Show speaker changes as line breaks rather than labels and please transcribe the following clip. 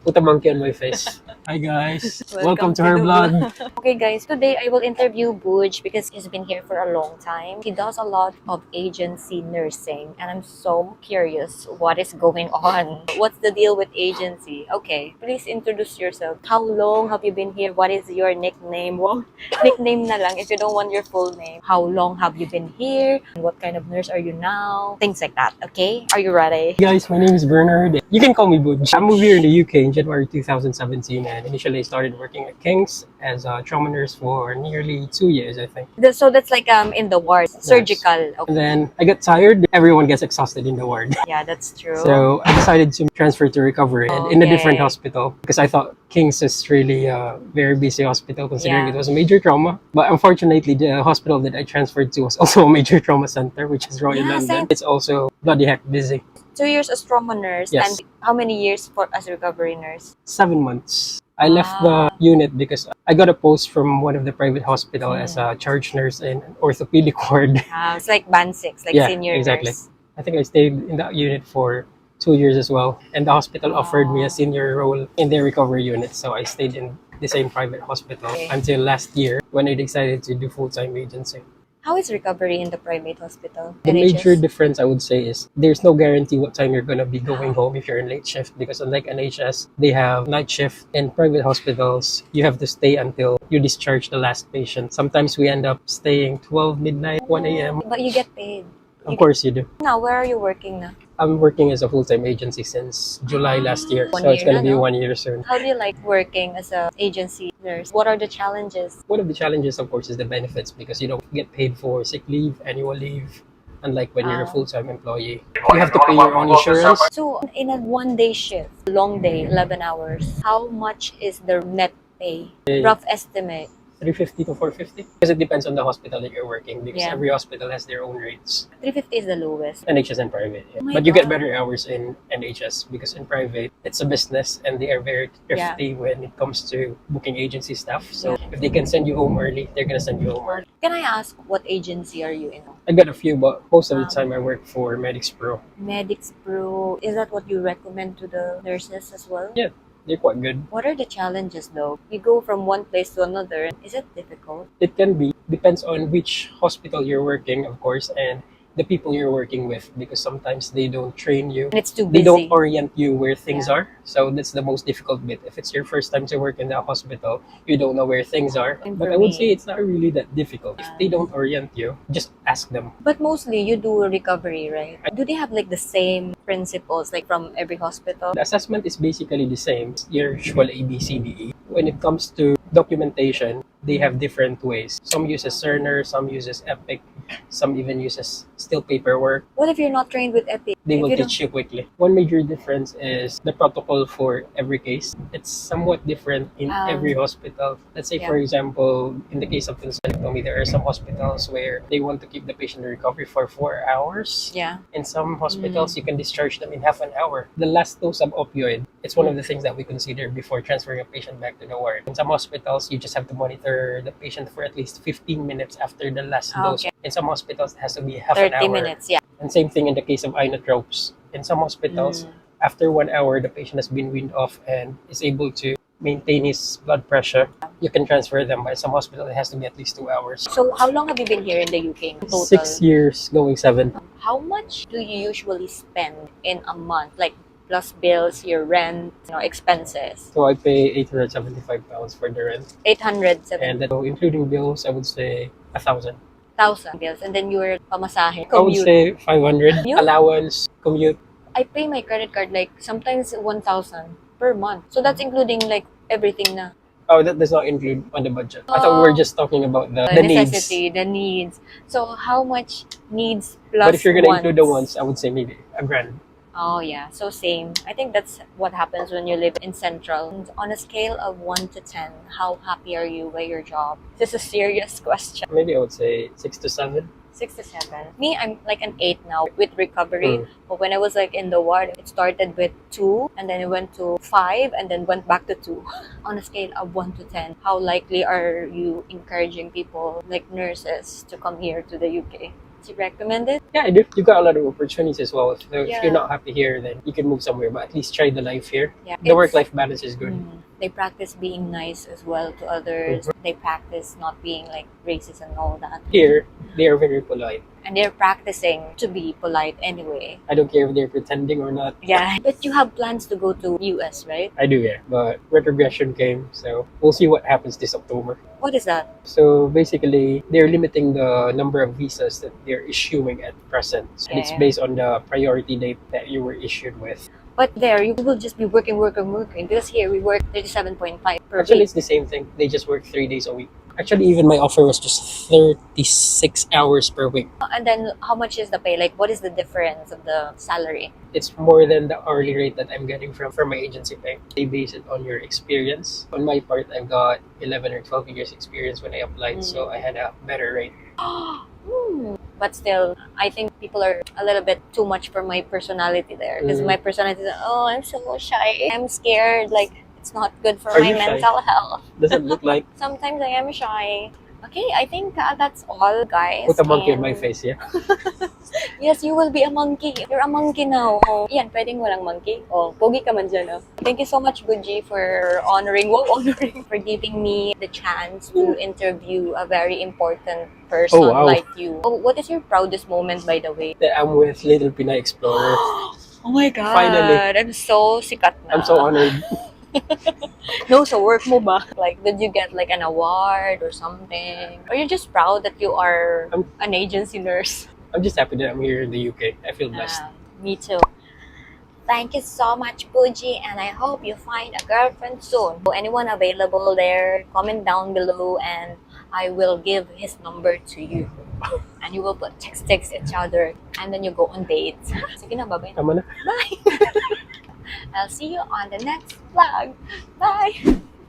Put a monkey on my face. Hi guys, welcome to
to
her
the
vlog.
Okay, guys, today I will interview Budge because he's been here for a long time. He does a lot of agency nursing, and I'm so curious what is going on. What's the deal with agency? Okay, please introduce yourself. How long have you been here? What is your nickname? Well, nickname na lang if you don't want your full name. How long have you been here? What kind of nurse are you now? Things like that, okay? Are you ready?
Hey guys, my name is Bernard. You can call me Budge. I moved here in the UK in January 2017 and initially I started working at King's as a trauma nurse for nearly 2 years, I think.
So that's like in the ward, surgical.
And then I got tired. Everyone gets exhausted in the ward.
Yeah, that's true.
So I decided to transfer to recovery and in a different
Okay.
hospital because I thought King's is really a very busy hospital considering
Yeah.
it was a major trauma. But unfortunately, the hospital that I transferred to was also a major trauma center, which is Royal
Yeah,
London.
same.
It's also bloody heck busy.
2 years as trauma nurse,
Yes.
and how many years for as recovery nurse?
7 months. I left the unit because I got a post from one of the private hospital as a charge nurse in an orthopedic ward.
It's like band 6, like
Yeah,
senior
exactly.
nurse.
I think I stayed in that unit for 2 years as well. And the hospital offered me a senior role in their recovery unit. So I stayed in the same private hospital until last year when I decided to do full-time agency.
How is recovery in the private hospital?
The
NHS?
major difference I would say is there's no guarantee what time you're going to be going home if you're in late shift because unlike NHS, they have night shift. In private hospitals, you have to stay until you discharge the last patient. Sometimes we end up staying 12 midnight, 1 a.m.
But you get paid.
Of course you do.
Now, where are you working now?
I'm working as a full-time agency since July last year.
1
So it's
year
going to
na,
be
no?
1 year soon.
How do you like working as a agency nurse? What are the challenges?
One of the challenges, of course, is the benefits because you don't get paid for sick leave, annual leave, unlike when you're a full-time employee. You have to pay your own insurance.
So, in a 1-day shift, long day, 11 hours, how much is the net pay? Rough estimate.
350 to 450 because it depends on the hospital that you're working because
Yeah.
every hospital has their own rates.
350 is the lowest.
NHS and private. Yeah.
Oh my
But you get
God.
better hours in NHS because in private, it's a business and they are very thrifty when it comes to booking agency staff. So if they can send you home early, they're going to send you home early.
Can I ask what agency are you in?
I got a few, but most of the time I work for Medics Pro.
Medics Pro. Is that what you recommend to the nurses as well?
Yeah, they're quite good.
What are the challenges though? You go from one place to another. Is it difficult?
It can be, depends on which hospital you're working, of course, and the people you're working with because sometimes they don't train you.
And it's too
They
busy.
don't orient you where things
Yeah.
are. So that's the most difficult bit. If it's your first time to work in the hospital, you don't know where things are.
And
But
for
I would
me-
say it's not really that difficult. If they don't orient you, just ask them.
But mostly you do recovery, right? Do they have like the same principles like from every hospital?
The assessment is basically the same. Your usual A, B, C, D, E. When it comes to documentation, they have different ways. Some uses Cerner, some uses Epic, some even uses still paperwork.
What if you're not trained with Epic?
They
If
will
you
teach you quickly. One major difference is the protocol for every case. It's somewhat different in every hospital. Let's say, for example, in the case of tonsillectomy, there are some hospitals where they want to keep the patient in recovery for 4 hours.
Yeah.
In some hospitals, you can discharge them in half an hour. The last dose of opioid, it's one of the things that we consider before transferring a patient back to the ward. In some hospitals, you just have to monitor the patient for at least 15 minutes after the last dose. In some hospitals, it has to be half an
30
hour.
minutes, yeah.
And same thing in the case of inotropes. In some hospitals, after 1 hour, the patient has been weaned off and is able to maintain his blood pressure. You can transfer them. By some hospital, it has to be at least 2 hours.
So how long have you been here in the UK? Total?
6 years, going 7.
How much do you usually spend in a month? Like plus bills, your rent, expenses.
So I pay 875 pounds for the rent.
870,000
And then, including bills, I would say 1,000.
bills. And then your pamasahe,
I would
commute.
say 500.
Commute?
Allowance, commute.
I pay my credit card like sometimes 1,000 per month. So that's including like everything na.
Oh, that does not include on the budget. I thought we were just talking about the needs.
Necessity, the needs. So how much needs plus
But if you're going to
wants?
include the wants, I would say maybe $1,000.
Oh yeah, so same. I think that's what happens when you live in Central. And on a scale of 1 to 10, how happy are you with your job? This is a serious question.
Maybe I would say 6 to 7.
6 to 7. Me, I'm like an 8 now with recovery. But when I was like in the ward, it started with 2 and then it went to 5 and then went back to 2. On a scale of 1 to 10, how likely are you encouraging people like nurses to come here to the UK? Do you recommend it?
Yeah, I do. You got a lot of opportunities as well. So if
Yeah.
you're not happy here, then you can move somewhere, but at least try the life here.
Yeah.
The work-life balance is good.
They practice being nice as well to others. They practice not being like racist and all that.
Here, they are very polite.
And they're practicing to be polite anyway.
I don't care if they're pretending or not.
Yeah. But you have plans to go to US, right?
I do, yeah. But retrogression came, so we'll see what happens this October.
What is that?
So basically, they're limiting the number of visas that they're issuing at present. And it's
Yeah.
based on the priority date that you were issued with.
But there, you will just be working. Because here we work 37.5 per
Actually,
week.
it's the same thing. They just work 3 days a week. Actually, even my offer was just 36 hours per week.
And then how much is the pay? Like, what is the difference of the salary?
It's more than the hourly rate that I'm getting from my agency pay. They base it on your experience. On my part, I've got 11 or 12 years experience when I applied, so I had a better rate.
But still, I think people are a little bit too much for my personality there. Because my personality is, oh, I'm so shy. I'm scared. Like, it's not good for
Are
my
you shy?
mental health.
Does it look like
Sometimes I am shy. Okay, I think that's all, guys.
put a monkey in
And-
my face, yeah?
Yes, you will be a monkey. You're a monkey now. Oh, yan, pwedeng walang monkey. Oh, pogi ka man dyan, oh. Thank you so much, Buji, for for giving me the chance to interview a very important person
Oh, wow.
like you. Oh, what is your proudest moment, by the way?
That I'm with Little Pinay Explorer.
Oh my God.
Finally.
I'm so sikat na.
I'm so honored.
No, so work mo ba? Like, did you get like an award or something? Or you're just proud that you are an agency nurse?
I'm just happy that I'm here in the UK. I feel blessed.
Me too. Thank you so much, Puji, and I hope you find a girlfriend soon. So anyone available there, comment down below and I will give his number to you. And you will put text each other and then you go on dates. Sige na, bye-bye.
Tama na.
Bye! I'll see you on the next vlog. Bye!